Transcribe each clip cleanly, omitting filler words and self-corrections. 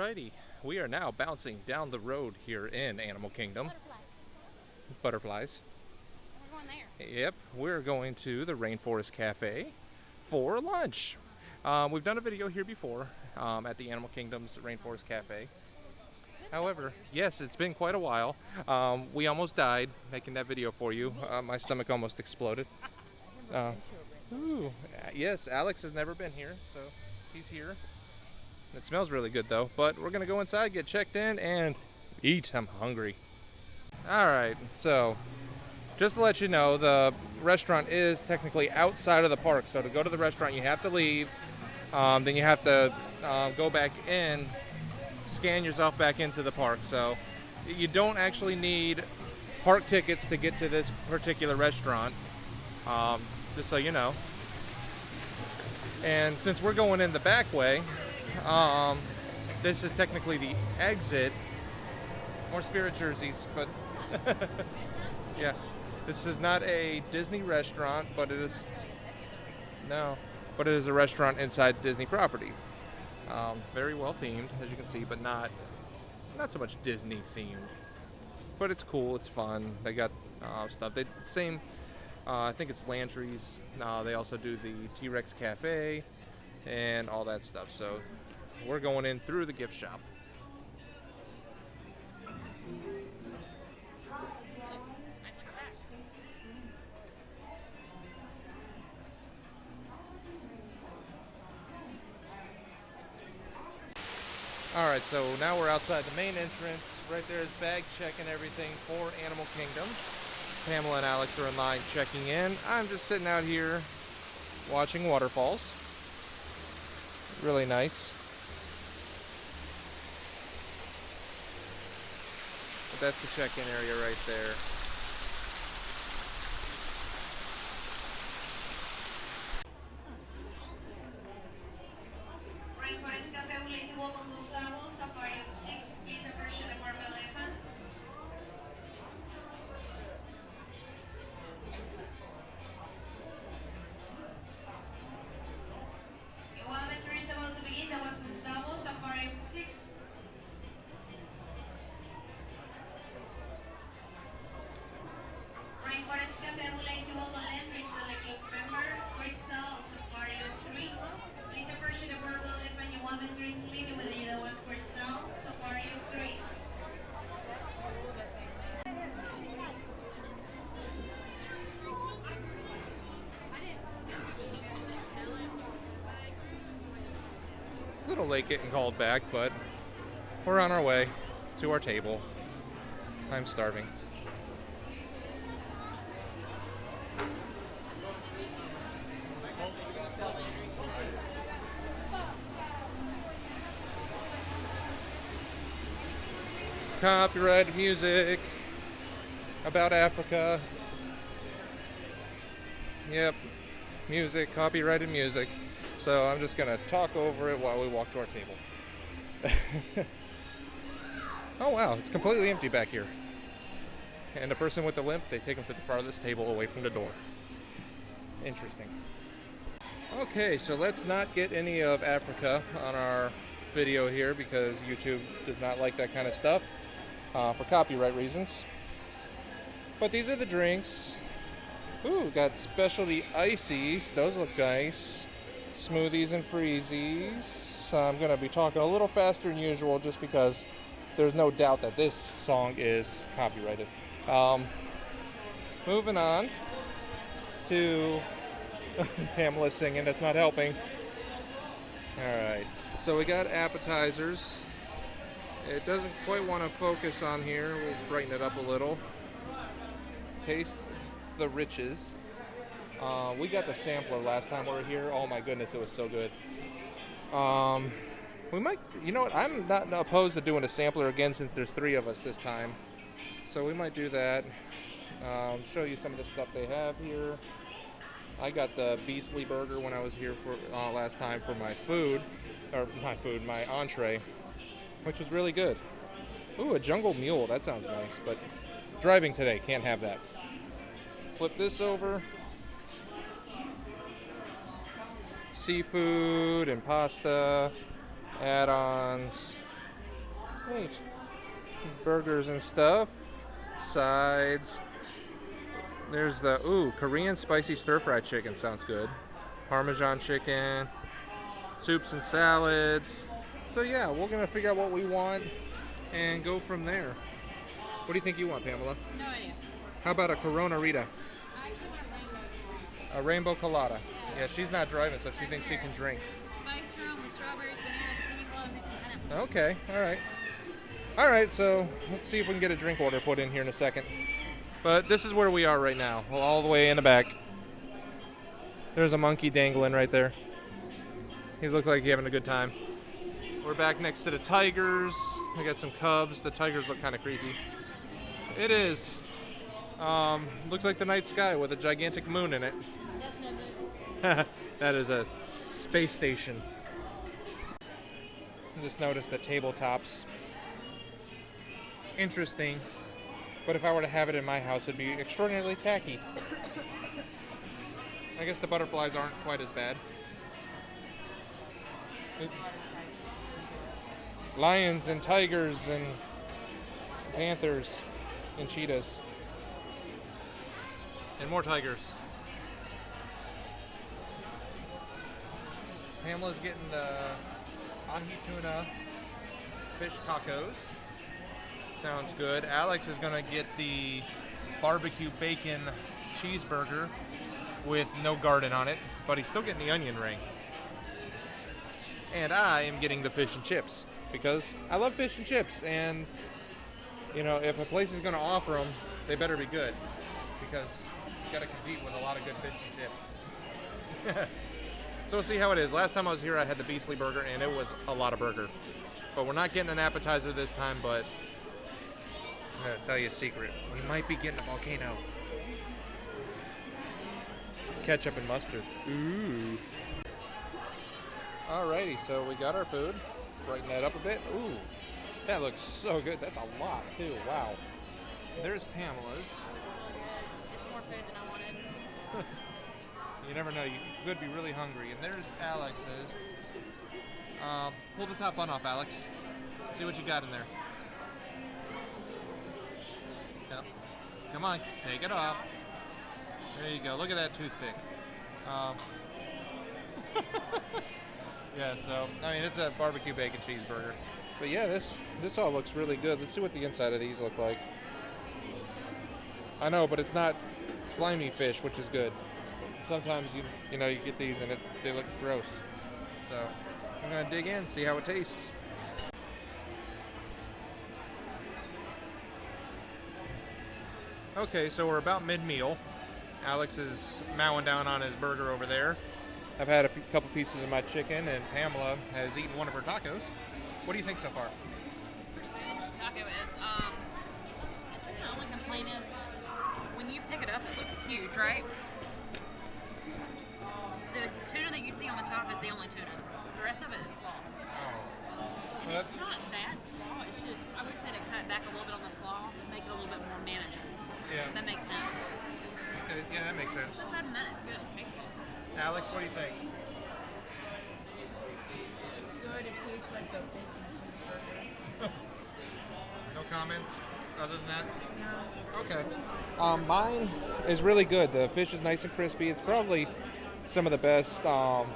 Alrighty, we are now bouncing down the road here in Animal Kingdom. Butterflies. We're going there. Yep, we're going to the Rainforest Cafe for lunch. We've done a video here before at the Animal Kingdom's Rainforest Cafe. However, yes, it's been quite a while. We almost died making that video for you. My stomach almost exploded. Yes, Alex has never been here, so he's here. It smells really good though, but we're gonna go inside, get checked in, and eat. I'm hungry. Alright, so just to let you know, the restaurant is technically outside of the park, so to go to the restaurant you have to leave, then you have to go back in, scan yourself back into the park. So you don't actually need park tickets to get to this particular restaurant, just so you know. And since we're going in the back way, this is technically the exit. More Spirit jerseys, but yeah, this is not a Disney restaurant, but it is a restaurant inside Disney property. Very well themed, as you can see, but not so much Disney themed. But it's cool, it's fun. They got stuff. I think it's Landry's. They also do the T-Rex Cafe and all that stuff. So we're going in through the gift shop. Alright, so now we're outside the main entrance. Right there is bag check and everything for Animal Kingdom. Pamela and Alex are in line checking in. I'm just sitting out here watching waterfalls. Really nice. But that's the check-in area right there. Rainforest Cafe would like to welcome Gustavo, Safari of 6. Please approach the purple elephant. Your adventure is about to begin. That was Gustavo, Safari of 6. Rainforest Cafe would like to welcome Landry, Select Club member, Crystal, Safari of 3. Please approach the purple elephant. Your adventure is leading with you. That was Crystal, Safari of 3. A little late getting called back, but we're on our way to our table. I'm starving. Copyrighted music about Africa. Yep, music, copyrighted music. So I'm just gonna talk over it while we walk to our table. Oh wow, it's completely empty back here. And the person with the limp, they take them to the farthest table away from the door. Interesting. Okay, so let's not get any of Africa on our video here because YouTube does not like that kind of stuff for copyright reasons. But these are the drinks. Ooh, got specialty ices. Those look nice. Smoothies and freezies. I'm going to be talking a little faster than usual just because there's no doubt that this song is copyrighted. Moving on to Pamela singing. That's not helping. Alright, so we got appetizers. It doesn't quite want to focus on here. We'll brighten it up a little. Taste the riches. We got the sampler last time we were here. Oh my goodness, it was so good. We might, you know what, I'm not opposed to doing a sampler again since there's 3 of us this time. So we might do that. Show you some of the stuff they have here. I got the Beastly Burger when I was here for last time for my entree, which was really good. Ooh, a jungle mule, that sounds nice, but driving today, can't have that. Flip this over. Seafood and pasta, add-ons, Neat. Burgers and stuff. Sides. There's the, Korean spicy stir-fried chicken. Sounds good. Parmesan chicken. Soups and salads. So yeah, we're going to figure out what we want and go from there. What do you think you want, Pamela? No idea. How about a Corona Rita? I actually want A rainbow colada. Yeah, she's not driving, so she thinks she can drink. spice rum with strawberries, bananas, pina colada, mixed with pineapple. Okay, alright. Alright, so let's see if we can get a drink order put in here in a second. But this is where we are right now, all the way in the back. There's a monkey dangling right there. He looked like he's having a good time. We're back next to the tigers. We got some cubs. The tigers look kind of creepy. It is. Looks like the night sky with a gigantic moon in it. That's no good. That is a space station. I just noticed the tabletops. Interesting. But if I were to have it in my house, it'd be extraordinarily tacky. I guess the butterflies aren't quite as bad. Lions and tigers and panthers and cheetahs. And more tigers. Pamela's getting the ahi tuna fish tacos. Sounds good. Alex is gonna get the barbecue bacon cheeseburger with no garden on it, but he's still getting the onion ring. And I am getting the fish and chips because I love fish and chips, and you know, if a place is gonna offer them, they better be good because you gotta compete with a lot of good fish and chips. So we'll see how it is. Last time I was here, I had the beastly burger, and it was a lot of burger. But we're not getting an appetizer this time, but I'm gonna tell you a secret. We might be getting a volcano. Ketchup and mustard. Ooh. Alrighty, so we got our food. Brighten that up a bit. Ooh, that looks so good. That's a lot too. Wow. There's Pamela's. It's more food than I wanted. You never know. You could be really hungry. And there's Alex's. Pull the top bun off, Alex. See what you got in there. Yep. Come on, take it off. There you go. Look at that toothpick. Yeah, so, I mean, it's a barbecue bacon cheeseburger. But yeah, this all looks really good. Let's see what the inside of these look like. I know, but it's not slimy fish, which is good. Sometimes, you know, you get these and they look gross. So, I'm going to dig in, see how it tastes. Okay, so we're about mid-meal. Alex is mowing down on his burger over there. I've had a couple pieces of my chicken, and Pamela has eaten one of her tacos. What do you think so far? Taco is. The only complaint is when you pick it up, it looks huge, right? The tuna that you see on the top is the only tuna. The rest of it is slaw. Oh. And it's not bad slaw. It's just I wish they'd have cut back a little bit on the slaw and make it a little bit more manageable. Yeah. If that makes sense. Okay, yeah, that makes sense. Aside from that, it's good. It's tasty. Alex, what do you think? It's good. It tastes like a bacon cheeseburger. No comments other than that? No. Okay. Mine is really good. The fish is nice and crispy. It's probably some of the best fried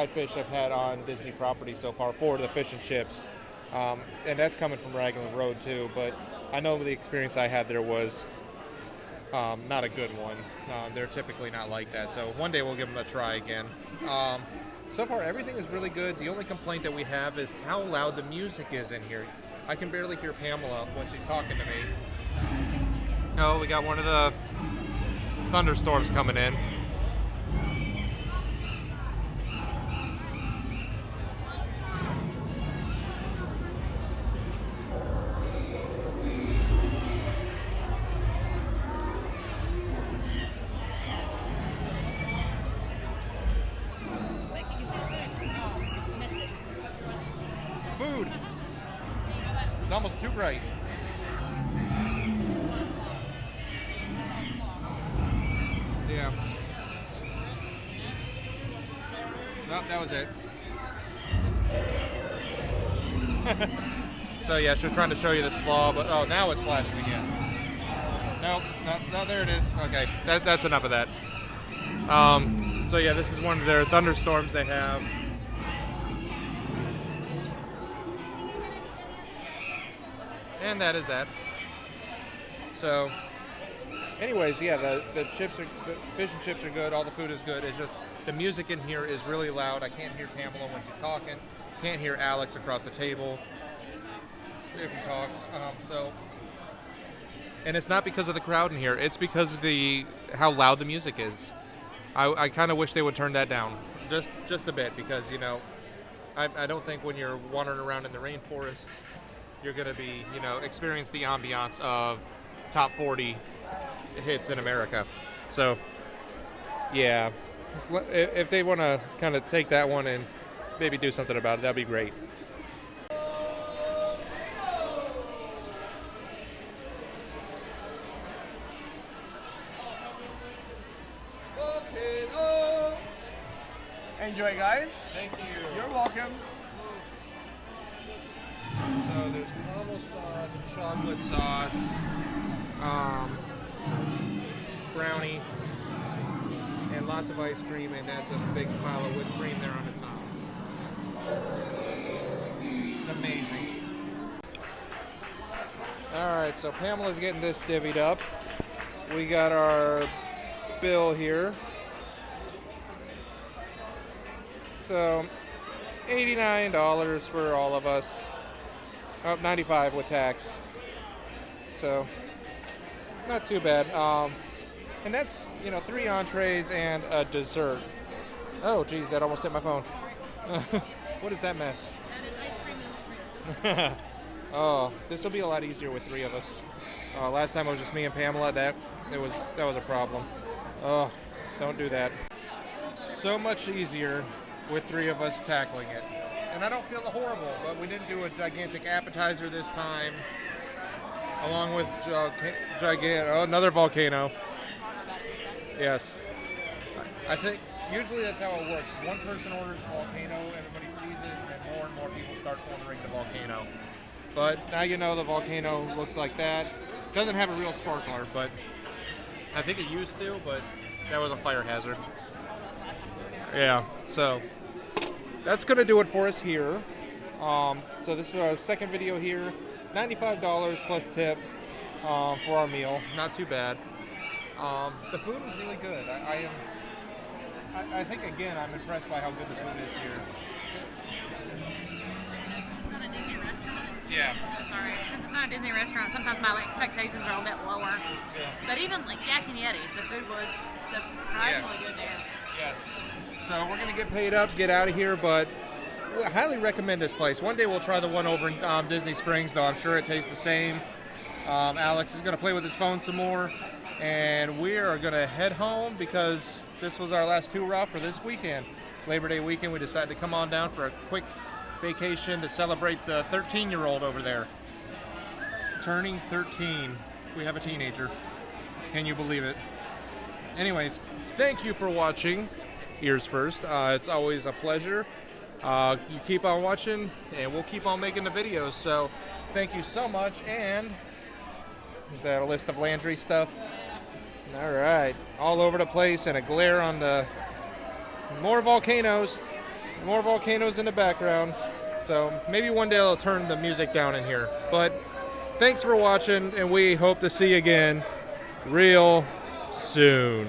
fish I've had on Disney property so far for the fish and chips. And that's coming from Raglan Road too, but I know the experience I had there was not a good one. They're typically not like that, so one day we'll give them a try again. So far, everything is really good. The only complaint that we have is how loud the music is in here. I can barely hear Pamela when she's talking to me. Oh, we got one of the thunderstorms coming in. Wait, can you see it? Oh, missed it. Food! It's almost too bright. Yeah. Nope, that was it. So yeah, she was trying to show you the slaw, but oh, now it's flashing again. Nope, no, there it is. Okay, that's enough of that. So yeah, this is one of their thunderstorms they have. And that is that. So, anyways, yeah, the chips are, the fish and chips are good. All the food is good. It's just the music in here is really loud. I can't hear Pamela when she's talking. Can't hear Alex across the table if he talks. And it's not because of the crowd in here. It's because of how loud the music is. I kind of wish they would turn that down just a bit, because I don't think when you're wandering around in the rainforest, you're going to be, experience the ambiance of top 40 hits in America. So, yeah, if they want to kind of take that one and maybe do something about it, that'd be great. Enjoy, guys. Thank you. You're welcome. So there's caramel sauce, chocolate sauce, brownie, and lots of ice cream, and that's a big pile of whipped cream there on the top. It's amazing. Alright, so Pamela's getting this divvied up. We got our bill here. So, $89 for all of us. Oh, $95 with tax. So, not too bad. And that's, 3 entrees and a dessert. Oh, geez, that almost hit my phone. What is that mess? That is ice cream and cream. Oh, this will be a lot easier with 3 of us. Last time it was just me and Pamela. That was a problem. Oh, don't do that. So much easier with 3 of us tackling it. And I don't feel horrible, but we didn't do a gigantic appetizer this time, along with another volcano. Yes. I think usually that's how it works. One person orders a volcano, everybody sees it, and more people start ordering the volcano. But now you know the volcano looks like that. Doesn't have a real sparkler, but I think it used to, but that was a fire hazard. Yeah, so that's going to do it for us here. So this is our second video here. $95 plus tip for our meal. Not too bad. The food was really good. I think, again, I'm impressed by how good the food is here. It's not a Disney restaurant. Yeah. Sorry. Since it's not a Disney restaurant, sometimes my expectations are a bit lower. Yeah. But even like Jack and Yeti, the food was surprisingly good there. Yes. So we're gonna get paid up, get out of here, but I highly recommend this place. One day we'll try the one over in Disney Springs, though I'm sure it tastes the same. Alex is gonna play with his phone some more, and we are gonna head home because this was our last hoorah for this weekend. Labor Day weekend, we decided to come on down for a quick vacation to celebrate the 13-year-old over there. Turning 13. We have a teenager. Can you believe it? Anyways, thank you for watching Ears First. It's always a pleasure. You keep on watching, and we'll keep on making the videos. So, thank you so much. And is that a list of Landry stuff? All right, all over the place, and a glare on the more volcanoes in the background. So maybe one day I'll turn the music down in here. But thanks for watching, and we hope to see you again real soon.